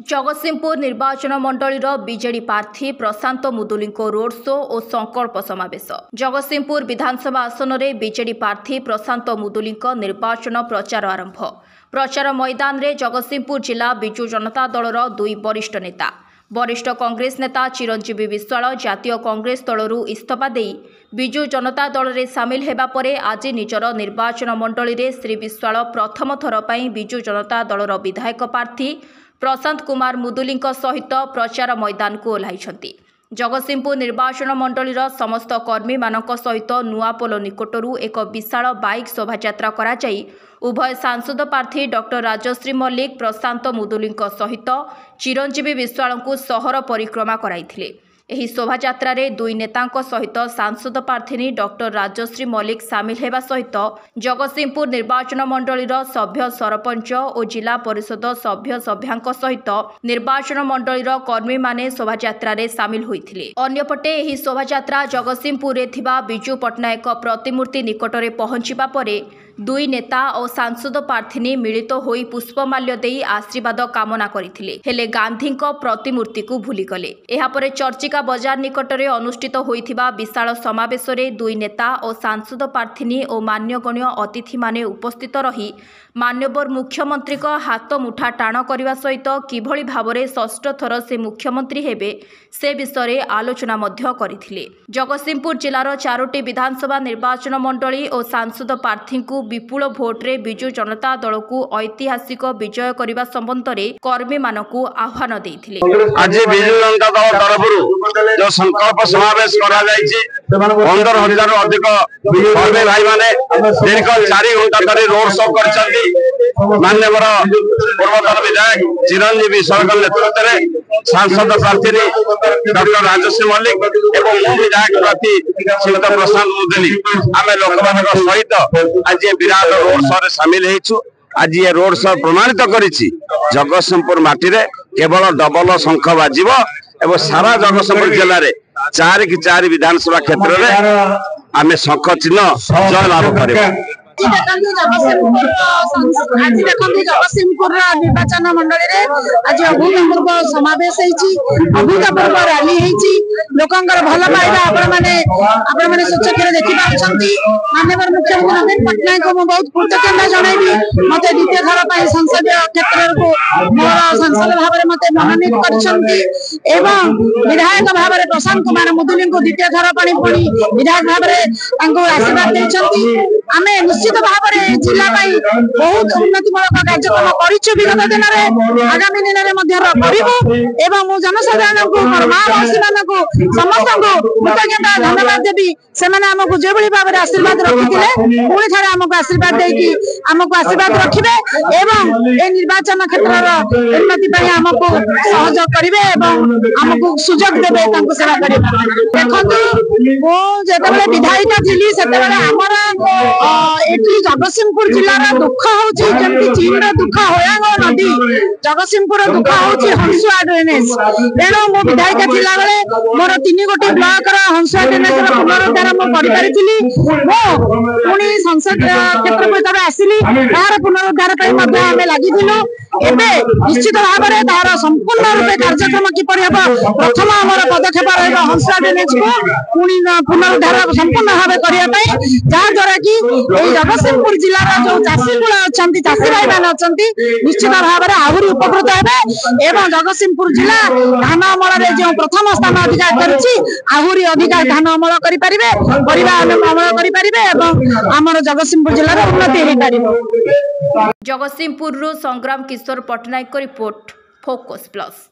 जगतसिंहपुर निर्वाचन मंडलीर बीजेडी प्रार्थी प्रशांत Muduli road show और संकल्प समावेश। जगतसिंहपुर विधानसभा आसन में बीजेडी प्रार्थी प्रशांत मुदुली निर्वाचन प्रचार आरंभ। प्रचार मैदान में जगतसिंहपुर जिला विजु जनता दलर दुई वरिष्ठ नेता वरिष्ठ कांग्रेस नेता चिरंजीवी विश्वाल जातीय कांग्रेस दलरू इस्तीफा दे विजु जनता दल में सामिल होगा पर आज निजर निर्वाचन मंडली में श्री विश्वाल प्रथम थर पर विजु जनता दलर विधायक प्रार्थी प्रशांत कुमार मुदुली सहित प्रचार मैदान को ओह्लाई। जगतसिंहपुर निर्वाचन मंडलीर समस्त कर्मी मानक सहित नुआपोल निकटरू एक विशाल बाइक शोभायात्रा कराई उभय सांसद प्रार्थी डॉक्टर राजश्री मल्लिक प्रशांत मुदुली सहित चिरंजीवी विश्वाल को सहर परिक्रमा कराइथिले। एही शोभायात्रा रे दुई नेतांक सहित सांसद प्रार्थी डॉक्टर राजश्री मल्लिक सामिल होगा सहित जगतसिंहपुर निर्वाचन मंडलीर सभ्य सरपंच और जिला परिषद सभ्य सभ्यांक सहित निर्वाचन मंडलीर कर्मी माने शोभायात्रा रे सामिल होइथिले। अन्यपटे एही शोभायात्रा जगतसिंहपुर रे थिबा बिजू पट्टनायक प्रतिमूर्ति निकटरे पहुंचिबा परे दुई नेता और सांसद प्रार्थी मिलित होई पुष्पमाल्य देई आशीर्वाद कामना करथिले। हेले गांधी प्रतिमूर्ति को भूलिगले। एहा परे चर्चिका बजार निकटरे अनुष्ठित होइथिबा विशाल समावेश रे दुई नेता और सांसद प्रार्थी और मान्यगण्य अतिथि माने उपस्थित रही मान्यवर मुख्यमंत्री को हाथ मुठा टाण करने सहित किभली भावरे षष्ठ थर से मुख्यमंत्री हेबे से विषय आलोचना मध्य करथिले। जगतसिंहपुर जिलार 4टी विधानसभा निर्वाचन मंडली और सांसद प्रार्थी को विपुल भोट्रे बिजु जनता दल को ऐतिहासिक विजय करने संबंध में कर्मी मानकु आह्वान देइथिले। आज बिजु जनता दल तरफ जो संकल्प समावेश करा जायछि 15,000 अधिक कर्मी भाई माने दीर्घ 4 घंटा धरि रोड शो करछथि। माननीय पूर्वतन विधायक चिरंजीवी सरकार नेतृत्व में सांसद प्रार्थी डॉक्टर राजश्री मल्लिक एवं विधायक प्रार्थी श्रीयुत प्रशांत मुदुली आम लोक सहित आज विराट रोड शो रे सामिल होइछु। आज ये रोड शो प्रमाणित करिछि जगतसिंहपुर माटी रे केवल डबल शंख बाजिब एवं सारा जगतसिंहपुर जिले में 4 की 4 विधानसभा क्षेत्र में आम शंख चिन्ह जय लाभ करिबा। आज देखते जगतसिंहपुर निर्वाचन मंडली आज अभूतपूर्व समावेश अभूतपूर्व रैली लोकंर भल पाइबा आपण मैंने स्वच्छता देखिपार्टी। माननीय मुख्यमंत्री नवीन पट्टनायक को बहुत कृतज्ञता जनइबी मत द्वितीय थर पर संसदीय क्षेत्र को मोर सांसद भाव में मत मनोनीत कर विधायक भाव में प्रशांत कुमार मुदुली को द्वितीय थर पर पुणी विधायक भाव में आशीर्वाद देते। आम निश्चित भाव में जिला बहुत उन्नतिमूलक कार्यक्रम करिछु विगत दिन में आगामी दिन में जनसाधारण को मासी मान को समस्त कृतज्ञता धन्यवाद देवी। से आमको जो भाव में आशीर्वाद रखी पुणी थे आमको आशीर्वाद आमको आशीर्वाद रखिए ए निर्वाचन क्षेत्र उन्नति आमको सहयोग करेंगे आमको सुजोग देवे सेवा कर। देखो मुझे विधायिका थी से जगतसिंहपुर जिलार दुख होमती चीन दुख होयांग नदी जगतसिंहपुर दुख हो हंसुआ ड्रेनेज। तेणु मो विधायिका थिला बेले मोर 3 गोटी ब्लॉक हंसुआ ड्रेनेज पुनरुद्धार मुझे पुणी संसद क्षेत्र को जब आसिली तार पुनरुद्धार आम लगी निश्चित भाव में तार संपूर्ण रूपे कार्यक्रम किपर हम प्रथम आम पदक्षेप हंसुआ ड्रेनेज को पुणी पुनरुद्धार संपूर्ण भाव करने जहाद्वारा कि जगतसिंहपुर जिलार जो चाषी कूल अच्छा चाषी भाई मैंने अच्छा निश्चित भाव में आहरी उपकृत हे। जगतसिंहपुर जिला धान अमल जो प्रथम स्थान अधिकार करहरी अधिक धान अमल करें अमल करें आमर जगतसिंहपुर जिलार उन्नति हो पार। जगतसिंहपुर संग्राम किशोर पट्टनायक रिपोर्ट फोकस प्लस।